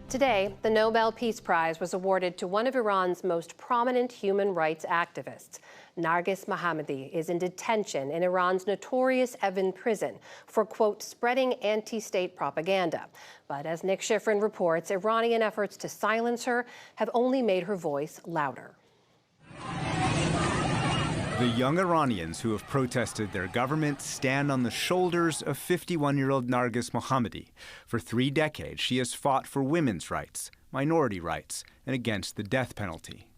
Today, the Nobel Peace Prize was awarded to one of Iran's most prominent human rights activists. Nargis Mohammedi is in detention in Iran's notorious Evin Prison for, quote, spreading anti-state propaganda. But as Nick Schifrin reports, Iranian efforts to silence her have only made her voice louder. The young Iranians who have protested their government stand on the shoulders of 51-year-old Nargis Mohammedi. For 3 decades, she has fought for women's rights, minority rights, and against the death penalty.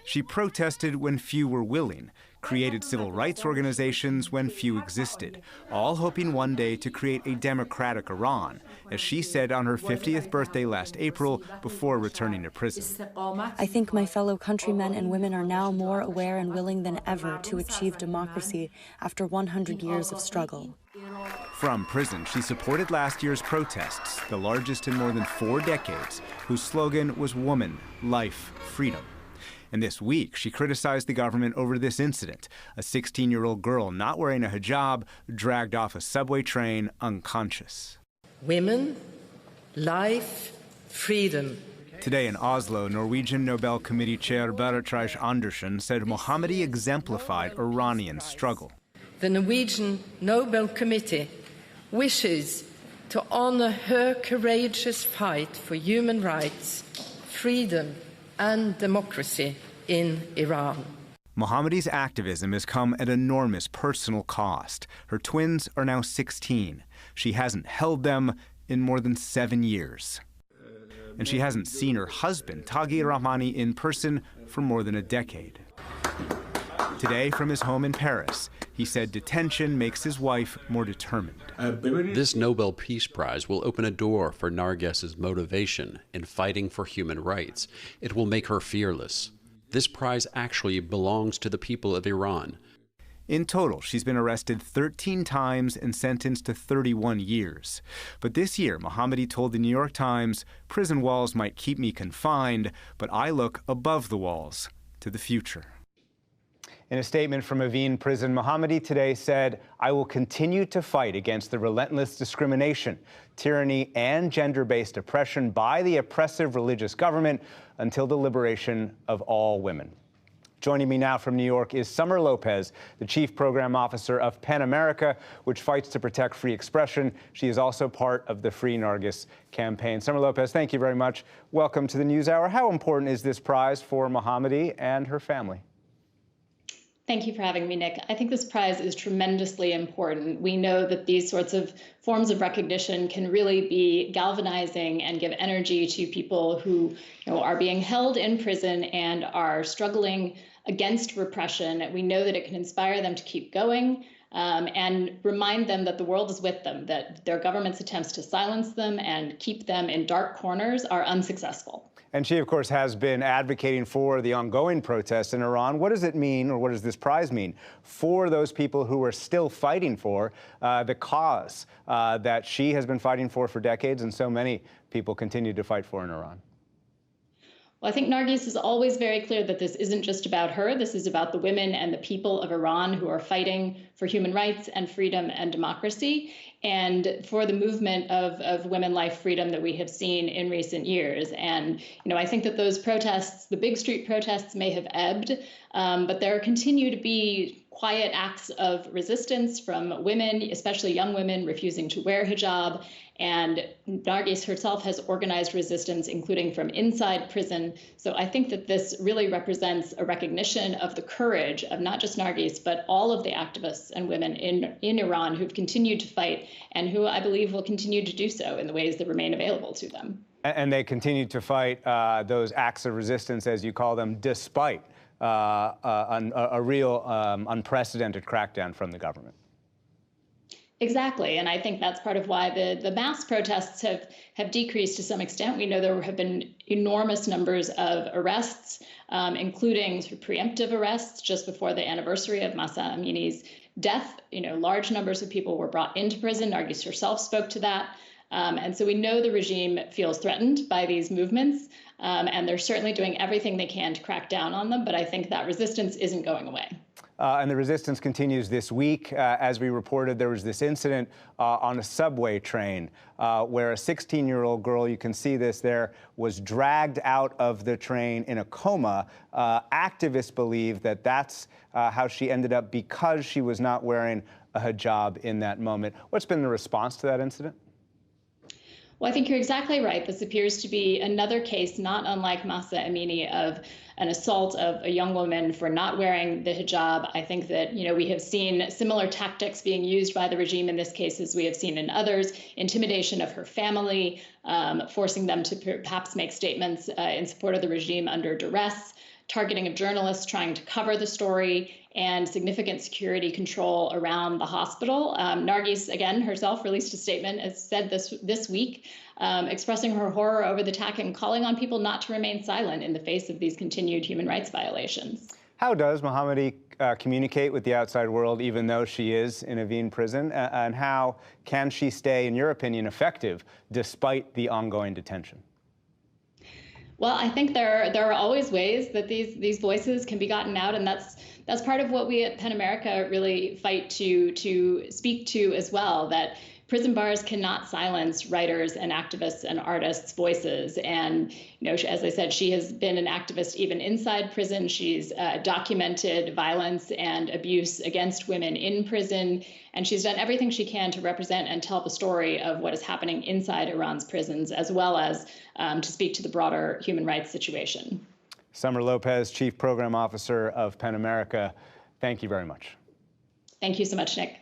She protested when few were willing, created civil rights organizations when few existed, all hoping one day to create a democratic Iran, as she said on her 50th birthday last April before returning to prison. I think my fellow countrymen and women are now more aware and willing than ever to achieve democracy after 100 years of struggle. From prison, she supported last year's protests, the largest in more than 4 decades, whose slogan was Woman, Life, Freedom. And this week, she criticized the government over this incident, a 16-year-old girl not wearing a hijab dragged off a subway train unconscious. Women, life, freedom. Today in Oslo, Norwegian Nobel Committee Chair Berit Reiss-Andersen said Mohammedi exemplified Iranian struggle. The Norwegian Nobel Committee wishes to honor her courageous fight for human rights, freedom, and democracy in Iran. Mohammedi's activism has come at enormous personal cost. Her twins are now 16. She hasn't held them in more than 7 years. And she hasn't seen her husband, Taghi Rahmani, in person for more than a decade. Today, from his home in Paris, he said detention makes his wife more determined. This Nobel Peace Prize will open a door for Narges's motivation in fighting for human rights. It will make her fearless. This prize actually belongs to the people of Iran. In total, she's been arrested 13 times and sentenced to 31 years. But this year, Mohammedi told the New York Times, "Prison walls might keep me confined, but I look above the walls to the future." In a statement from Evin Prison, Mohammedi today said, "I will continue to fight against the relentless discrimination, tyranny, and gender-based oppression by the oppressive religious government until the liberation of all women." Joining me now from New York is Summer Lopez, the Chief Program Officer of PEN America, which fights to protect free expression. She is also part of the Free Nargis campaign. Summer Lopez, thank you very much. Welcome to the NewsHour. How important is this prize for Mohammedi and her family? Thank you for having me, Nick. I think this prize is tremendously important. We know that these sorts of forms of recognition can really be galvanizing and give energy to people who are being held in prison and are struggling against repression. We know that it can inspire them to keep going and remind them that the world is with them, that their government's attempts to silence them and keep them in dark corners are unsuccessful. And she, of course, has been advocating for the ongoing protests in Iran. What does it mean, or what does this prize mean, for those people who are still fighting for the cause that she has been fighting for decades and so many people continue to fight for in Iran? Well, I think Nargis is always very clear that this isn't just about her. This is about the women and the people of Iran who are fighting for human rights and freedom and democracy, and for the movement of women, life, freedom that we have seen in recent years. And, I think that those protests, the big street protests, may have ebbed, but there continue to be quiet acts of resistance from women, especially young women, refusing to wear hijab. And Nargis herself has organized resistance, including from inside prison. So I think that this really represents a recognition of the courage of not just Nargis, but all of the activists and women in Iran who've continued to fight and who I believe will continue to do so in the ways that remain available to them. And they continue to fight those acts of resistance, as you call them, despite a real unprecedented crackdown from the government. Exactly. And I think that's part of why the mass protests have decreased to some extent. We know there have been enormous numbers of arrests, including sort of preemptive arrests just before the anniversary of Mahsa Amini's death. Large numbers of people were brought into prison. Nargis herself spoke to that. And so we know the regime feels threatened by these movements, and they're certainly doing everything they can to crack down on them. But I think that resistance isn't going away. And the resistance continues this week. As we reported, there was this incident on a subway train where a 16-year-old girl, you can see this there, was dragged out of the train in a coma. Activists believe that that's how she ended up because she was not wearing a hijab in that moment. What's been the response to that incident? Well, I think you're exactly right. This appears to be another case, not unlike Mahsa Amini, of an assault of a young woman for not wearing the hijab. I think that, we have seen similar tactics being used by the regime in this case as we have seen in others, intimidation of her family, forcing them to perhaps make statements in support of the regime under duress, targeting of journalists trying to cover the story, and significant security control around the hospital. Nargis, again, herself released a statement, as said this week, expressing her horror over the attack and calling on people not to remain silent in the face of these continued human rights violations. How does Mohammadi communicate with the outside world, even though she is in Evin Prison? And how can she stay, in your opinion, effective despite the ongoing detention? Well, I think there are always ways that these voices can be gotten out, and that's part of what we at PEN America really fight to speak to as well, that prison bars cannot silence writers and activists and artists' voices. And, as I said, she has been an activist even inside prison. She's documented violence and abuse against women in prison. And she's done everything she can to represent and tell the story of what is happening inside Iran's prisons, as well as to speak to the broader human rights situation. Summer Lopez, Chief Program Officer of PEN America, thank you very much. Thank you so much, Nick.